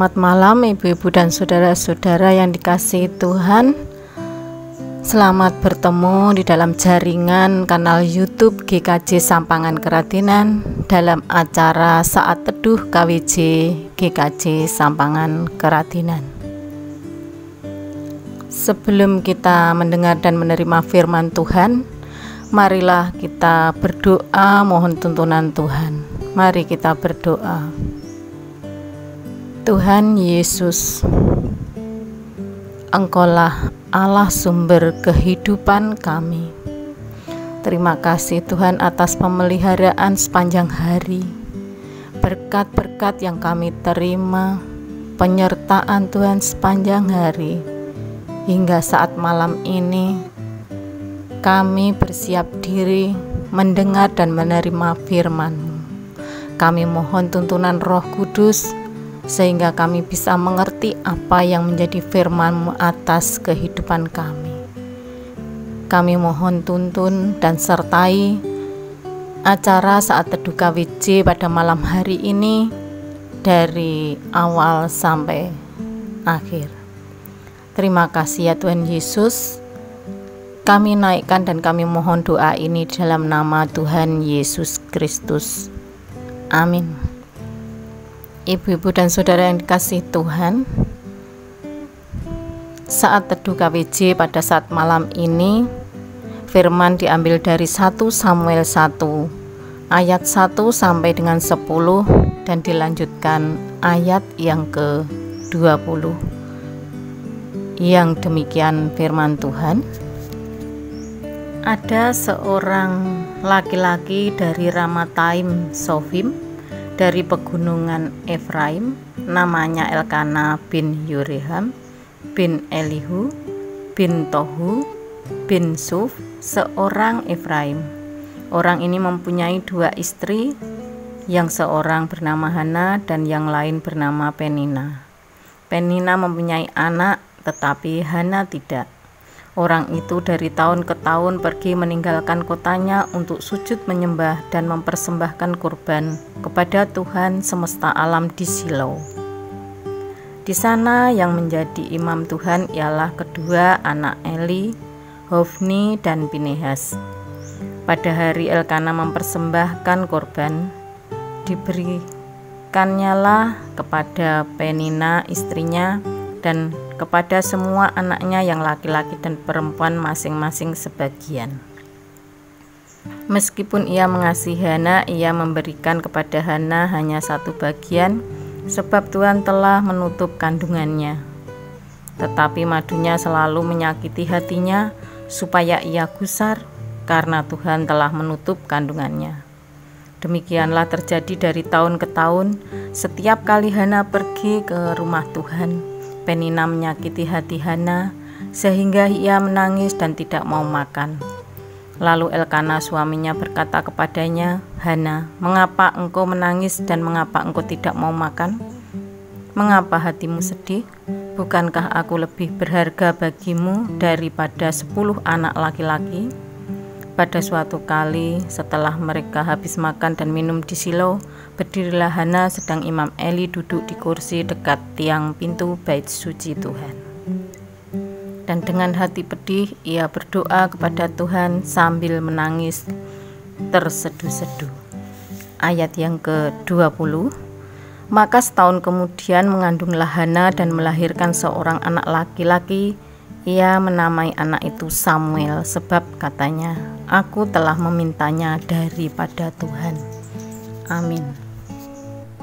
Selamat malam ibu-ibu dan saudara-saudara yang dikasihi Tuhan. Selamat bertemu di dalam jaringan kanal YouTube GKJ Sampangan Keratinan dalam acara Saat Teduh KWJ GKJ Sampangan Keratinan. Sebelum kita mendengar dan menerima firman Tuhan, marilah kita berdoa mohon tuntunan Tuhan. Mari kita berdoa. Tuhan Yesus, Engkaulah Allah sumber kehidupan kami. Terima kasih Tuhan atas pemeliharaan sepanjang hari, berkat-berkat yang kami terima, penyertaan Tuhan sepanjang hari, hingga saat malam ini kami bersiap diri mendengar dan menerima firman-Mu. Kami mohon tuntunan Roh Kudus sehingga kami bisa mengerti apa yang menjadi firman-Mu atas kehidupan kami. Kami mohon tuntun dan sertai acara Saat Teduh KWJ pada malam hari ini dari awal sampai akhir. Terima kasih ya Tuhan Yesus. Kami naikkan dan kami mohon doa ini dalam nama Tuhan Yesus Kristus. Amin. Ibu-ibu dan saudara yang dikasihi Tuhan, Saat Teduh KWJ pada saat malam ini, firman diambil dari 1 Samuel 1 ayat 1 sampai dengan 10 dan dilanjutkan ayat yang ke-20. Yang demikian firman Tuhan. Ada seorang laki-laki dari Ramataim Sofim, dari pegunungan Efraim, namanya Elkana bin Yureham bin Elihu bin Tohu bin Suf, seorang Efraim. Orang ini mempunyai 2 istri, yang seorang bernama Hana dan yang lain bernama Penina. Penina mempunyai anak, tetapi Hana tidak. Orang itu dari tahun ke tahun pergi meninggalkan kotanya untuk sujud menyembah dan mempersembahkan kurban kepada Tuhan semesta alam di Silo. Di sana yang menjadi imam Tuhan ialah kedua anak Eli, Hofni dan Pinehas. Pada hari Elkana mempersembahkan korban, diberikannya kepada Penina istrinya dan kepada semua anaknya yang laki-laki dan perempuan masing-masing sebagian. Meskipun ia mengasihi Hana, ia memberikan kepada Hana hanya 1 bagian, sebab Tuhan telah menutup kandungannya. Tetapi madunya selalu menyakiti hatinya, supaya ia gusar, karena Tuhan telah menutup kandungannya. Demikianlah terjadi dari tahun ke tahun, setiap kali Hana pergi ke rumah Tuhan, Penina menyakiti hati Hana sehingga ia menangis dan tidak mau makan. Lalu Elkana suaminya berkata kepadanya, "Hana, mengapa engkau menangis dan mengapa engkau tidak mau makan? Mengapa hatimu sedih? Bukankah aku lebih berharga bagimu daripada 10 anak laki-laki?" Pada suatu kali setelah mereka habis makan dan minum di Silo, berdirilah Hana sedang Imam Eli duduk di kursi dekat tiang pintu bait suci Tuhan. Dan dengan hati pedih ia berdoa kepada Tuhan sambil menangis terseduh-seduh. Ayat yang ke-20. Maka setahun kemudian mengandunglah Hana dan melahirkan seorang anak laki-laki. Ia menamai anak itu Samuel, sebab katanya, "Aku telah memintanya daripada Tuhan." Amin.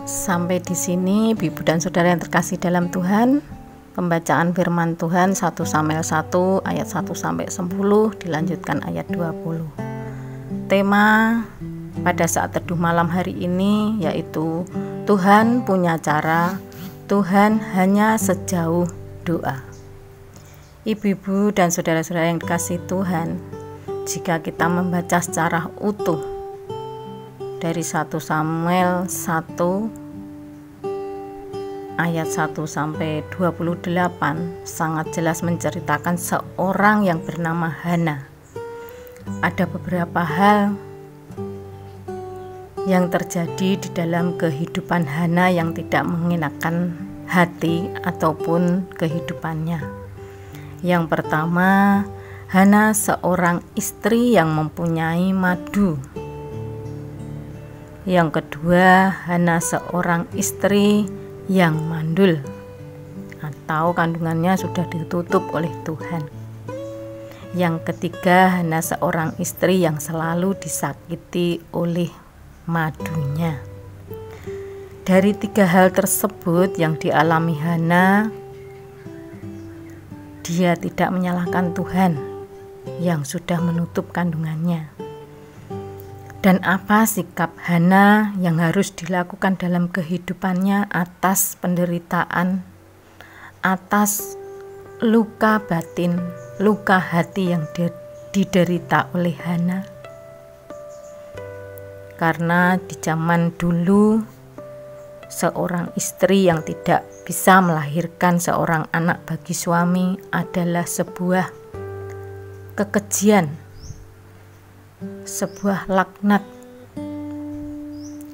Sampai di sini ibu dan saudara yang terkasih dalam Tuhan, pembacaan firman Tuhan 1 Samuel 1 ayat 1 sampai 10 dilanjutkan ayat 20. Tema pada saat teduh malam hari ini yaitu Tuhan punya cara, Tuhan hanya sejauh doa. Ibu-ibu dan saudara-saudara yang dikasihi Tuhan, jika kita membaca secara utuh dari 1 Samuel 1 ayat 1 sampai 28 sangat jelas menceritakan seorang yang bernama Hana. Ada beberapa hal yang terjadi di dalam kehidupan Hana yang tidak mengenakan hati ataupun kehidupannya. Yang pertama, Hana seorang istri yang mempunyai madu. Yang kedua, Hana seorang istri yang mandul atau kandungannya sudah ditutup oleh Tuhan. Yang ketiga, Hana seorang istri yang selalu disakiti oleh madunya. Dari tiga hal tersebut yang dialami Hana, dia tidak menyalahkan Tuhan yang sudah menutup kandungannya. Dan apa sikap Hana yang harus dilakukan dalam kehidupannya atas penderitaan, atas luka batin, luka hati yang diderita oleh Hana? Karena di zaman dulu, seorang istri yang tidak bisa melahirkan seorang anak bagi suami adalah sebuah kekejian, sebuah laknat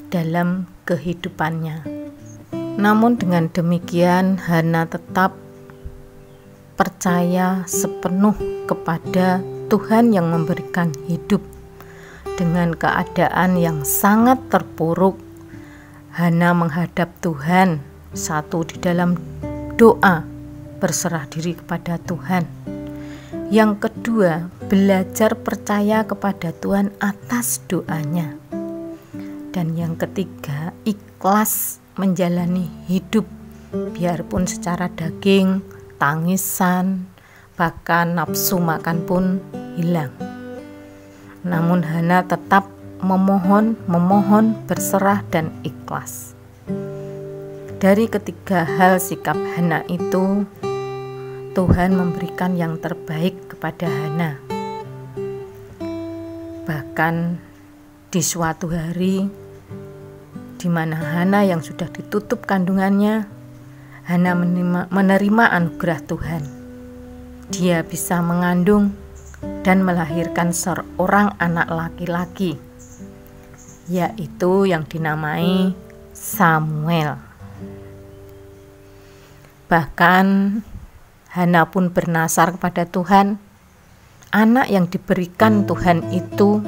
dalam kehidupannya. Namun dengan demikian, Hana tetap percaya sepenuh kepada Tuhan yang memberikan hidup. Dengan keadaan yang sangat terpuruk, Hana menghadap Tuhan, satu di dalam doa, berserah diri kepada Tuhan. Yang kedua, belajar percaya kepada Tuhan atas doanya. Dan yang ketiga, ikhlas menjalani hidup, biarpun secara daging, tangisan, bahkan nafsu makan pun hilang. Namun Hana tetap memohon, berserah dan ikhlas. Dari ketiga hal sikap Hana itu, Tuhan memberikan yang terbaik kepada Hana. Bahkan di suatu hari di mana Hana yang sudah ditutup kandungannya, Hana menerima anugerah Tuhan. Dia bisa mengandung dan melahirkan seorang anak laki-laki, yaitu yang dinamai Samuel. Bahkan Hana pun bernasar kepada Tuhan, anak yang diberikan Tuhan itu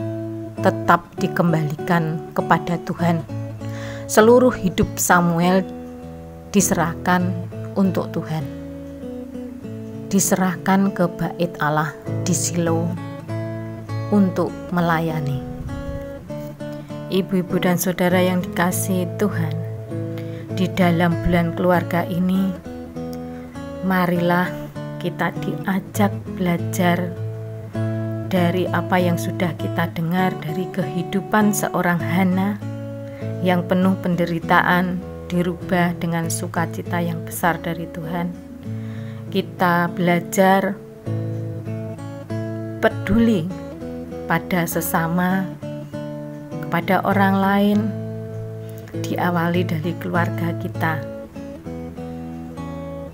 tetap dikembalikan kepada Tuhan. Seluruh hidup Samuel diserahkan untuk Tuhan, diserahkan ke bait Allah di Silo untuk melayani. Ibu-ibu dan saudara yang dikasihi Tuhan, di dalam bulan keluarga ini, marilah kita diajak belajar dari apa yang sudah kita dengar dari kehidupan seorang Hana yang penuh penderitaan dirubah dengan sukacita yang besar dari Tuhan. Kita belajar peduli pada sesama, kepada orang lain, diawali dari keluarga kita.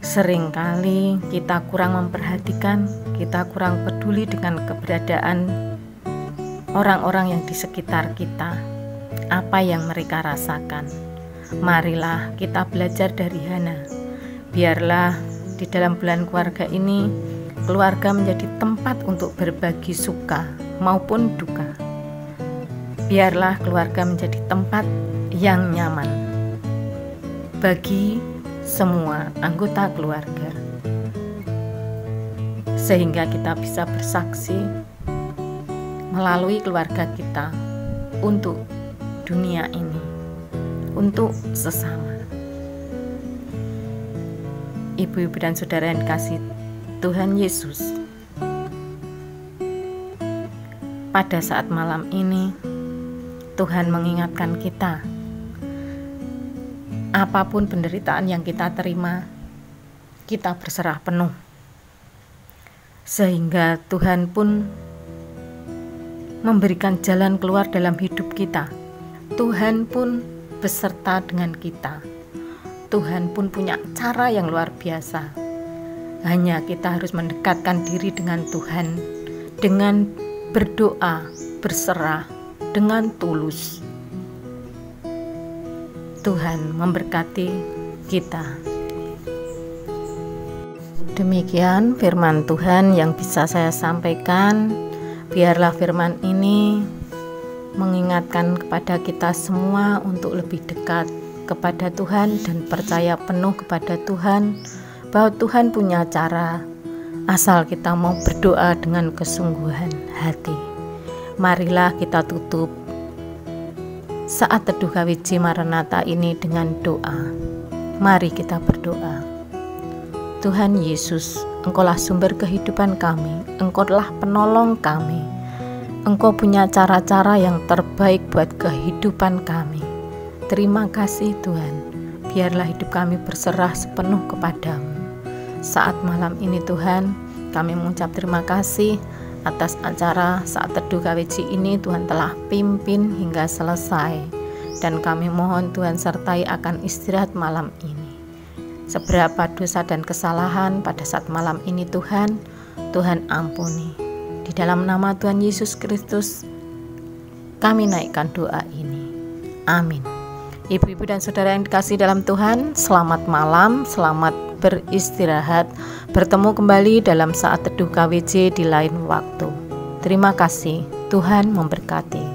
Seringkali kita kurang memperhatikan, kita kurang peduli dengan keberadaan orang-orang yang di sekitar kita, apa yang mereka rasakan. Marilah kita belajar dari Hana. Biarlah di dalam bulan keluarga ini, keluarga menjadi tempat untuk berbagi suka maupun duka. Biarlah keluarga menjadi tempat yang nyaman bagi semua anggota keluarga, sehingga kita bisa bersaksi melalui keluarga kita untuk dunia ini, untuk sesama. Ibu-ibu dan saudara yang dikasihi Tuhan Yesus, pada saat malam ini Tuhan mengingatkan kita, apapun penderitaan yang kita terima, kita berserah penuh, sehingga Tuhan pun memberikan jalan keluar dalam hidup kita. Tuhan pun beserta dengan kita. Tuhan pun punya cara yang luar biasa. Hanya kita harus mendekatkan diri dengan Tuhan dengan berdoa, berserah, dengan tulus. Tuhan memberkati kita. Demikian firman Tuhan yang bisa saya sampaikan. Biarlah firman ini mengingatkan kepada kita semua untuk lebih dekat kepada Tuhan dan percaya penuh kepada Tuhan, bahwa Tuhan punya cara, asal kita mau berdoa dengan kesungguhan hati. Marilah kita tutup saat teduh KWJ Maranatha ini dengan doa. Mari kita berdoa. Tuhan Yesus, Engkaulah sumber kehidupan kami, Engkaulah penolong kami. Engkau punya cara-cara yang terbaik buat kehidupan kami. Terima kasih Tuhan, biarlah hidup kami berserah sepenuh kepadamu. Saat malam ini Tuhan, kami mengucap terima kasih atas acara saat teduh KWJ ini. Tuhan telah pimpin hingga selesai, dan kami mohon Tuhan sertai akan istirahat malam ini. Seberapa dosa dan kesalahan pada saat malam ini Tuhan ampuni. Di dalam nama Tuhan Yesus Kristus kami naikkan doa ini. Amin. Ibu-ibu dan saudara yang dikasihi dalam Tuhan, selamat malam, selamat beristirahat. Bertemu kembali dalam saat teduh KWJ di lain waktu. Terima kasih, Tuhan memberkati.